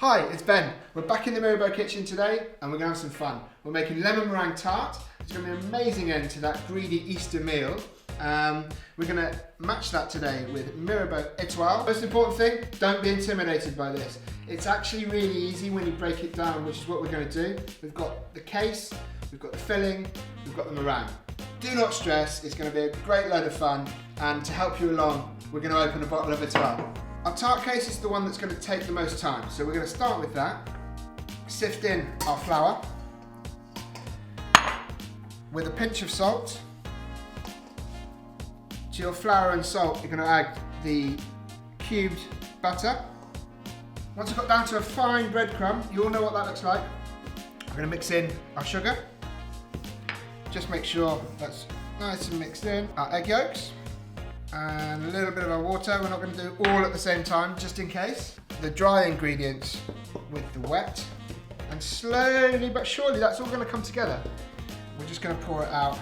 Hi, it's Ben. We're back in the Mirabeau kitchen today and we're going to have some fun. We're making lemon meringue tart. It's going to be an amazing end to that greedy Easter meal. We're going to match that today with Mirabeau Etoile. Most important thing, don't be intimidated by this. It's actually really easy when you break it down, which is what we're going to do. We've got the case, we've got the filling, we've got the meringue. Do not stress, it's going to be a great load of fun, and to help you along, we're going to open a bottle of Etoile. Our tart case is the one that's going to take the most time, so we're going to start with that. Sift in our flour with a pinch of salt. To your flour and salt, you're going to add the cubed butter. Once you've got down to a fine breadcrumb, you all know what that looks like. We're going to mix in our sugar. Just make sure that's nice and mixed in. Our egg yolks. And a little bit of our water. We're not going to do all at the same time, just in case. The dry ingredients with the wet. And slowly but surely that's all going to come together. We're just going to pour it out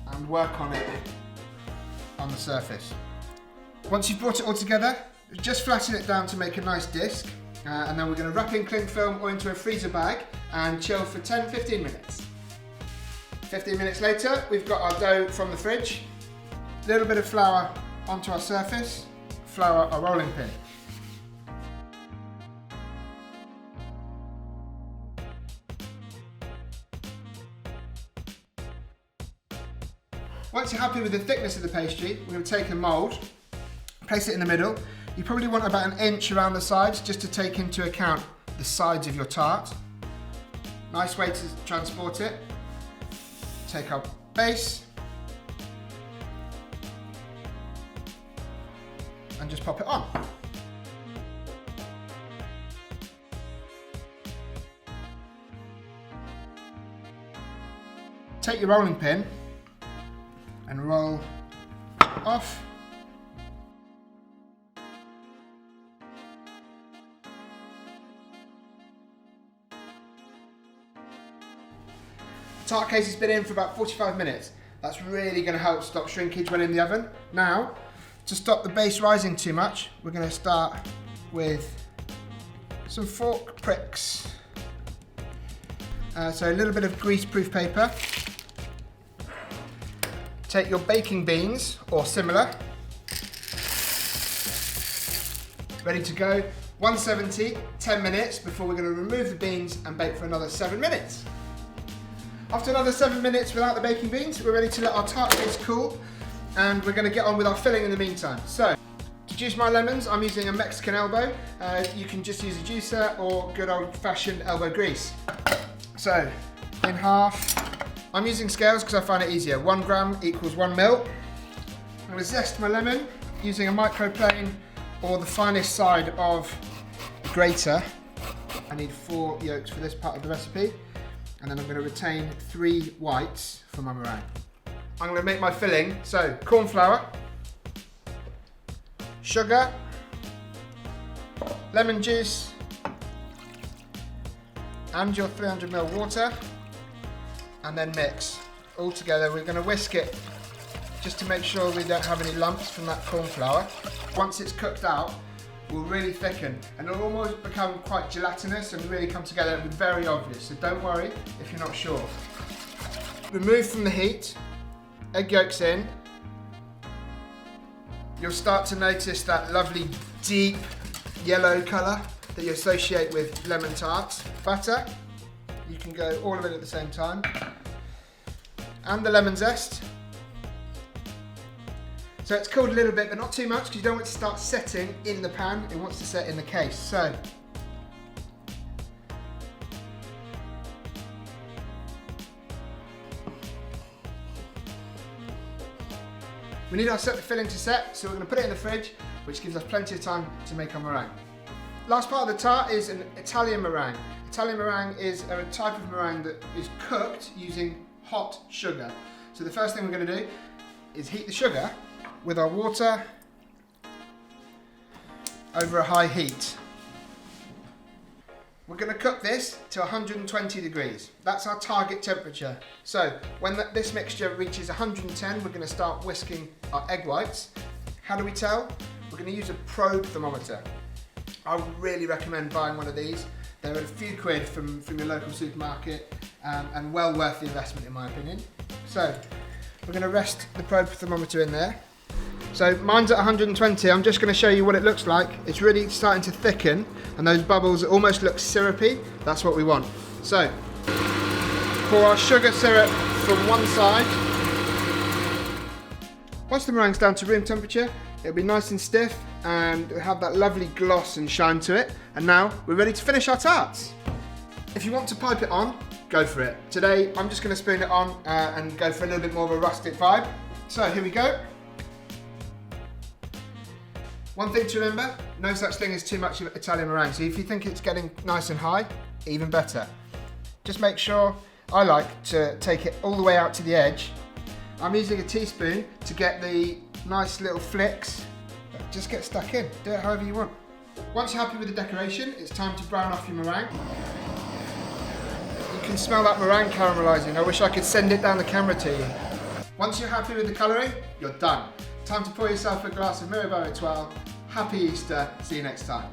and work on it on the surface. Once you've brought it all together, just flatten it down to make a nice disc. And then we're going to wrap in cling film or into a freezer bag and chill for 10-15 minutes. 15 minutes later, we've got our dough from the fridge. A little bit of flour onto our surface, flour our rolling pin. Once you're happy with the thickness of the pastry, we're going to take a mould, place it in the middle. You probably want about an inch around the sides just to take into account the sides of your tart. Nice way to transport it. Take our base and just pop it on. Take your rolling pin and roll off. Tart case has been in for about 45 minutes. That's really going to help stop shrinkage when in the oven. Now, to stop the base rising too much, we're going to start with some fork pricks. So a little bit of grease-proof paper. Take your baking beans, or similar. Ready to go. 170, 10 minutes before we're going to remove the beans and bake for another 7 minutes. After another 7 minutes without the baking beans, we're ready to let our tart case cool, and we're going to get on with our filling in the meantime. So, to juice my lemons, I'm using a Mexican elbow. You can just use a juicer or good old-fashioned elbow grease. So, in half. I'm using scales because I find it easier. 1 gram equals 1 mil. I'm going to zest my lemon using a microplane or the finest side of a grater. I need 4 yolks for this part of the recipe. And then I'm going to retain 3 whites for my meringue. I'm going to make my filling. So, corn flour, sugar, lemon juice, and your 300 ml water, and then mix all together. We're going to whisk it just to make sure we don't have any lumps from that corn flour. Once it's cooked out, will really thicken and it'll almost become quite gelatinous and really come together and be very obvious, so don't worry if you're not sure. Remove from the heat, egg yolks in. You'll start to notice that lovely deep yellow colour that you associate with lemon tarts. Butter, you can go all of it at the same time, and the lemon zest. So it's cooled a little bit, but not too much, because you don't want it to start setting in the pan. It wants to set in the case. So, we need our filling to set, so we're going to put it in the fridge, which gives us plenty of time to make our meringue. Last part of the tart is an Italian meringue. Italian meringue is a type of meringue that is cooked using hot sugar. So the first thing we're going to do is heat the sugar with our water over a high heat. We're going to cook this to 120 degrees. That's our target temperature. So when this mixture reaches 110, we're going to start whisking our egg whites. How do we tell? We're going to use a probe thermometer. I really recommend buying one of these. They're a few quid from your local supermarket and well worth the investment in my opinion. So we're going to rest the probe thermometer in there. So mine's at 120, I'm just going to show you what it looks like. It's really starting to thicken and those bubbles almost look syrupy. That's what we want. So pour our sugar syrup from one side. Once the meringue's down to room temperature, it'll be nice and stiff and it'll have that lovely gloss and shine to it. And now we're ready to finish our tarts. If you want to pipe it on, go for it. Today I'm just going to spoon it on and go for a little bit more of a rustic vibe. So here we go. One thing to remember, no such thing as too much of Italian meringue. So if you think it's getting nice and high, even better. Just make sure, I like to take it all the way out to the edge. I'm using a teaspoon to get the nice little flicks. Just get stuck in, do it however you want. Once you're happy with the decoration, it's time to brown off your meringue. You can smell that meringue caramelising. I wish I could send it down the camera to you. Once you're happy with the colouring, you're done. Time to pour yourself a glass of Mirabeau Etoile. Happy Easter, see you next time.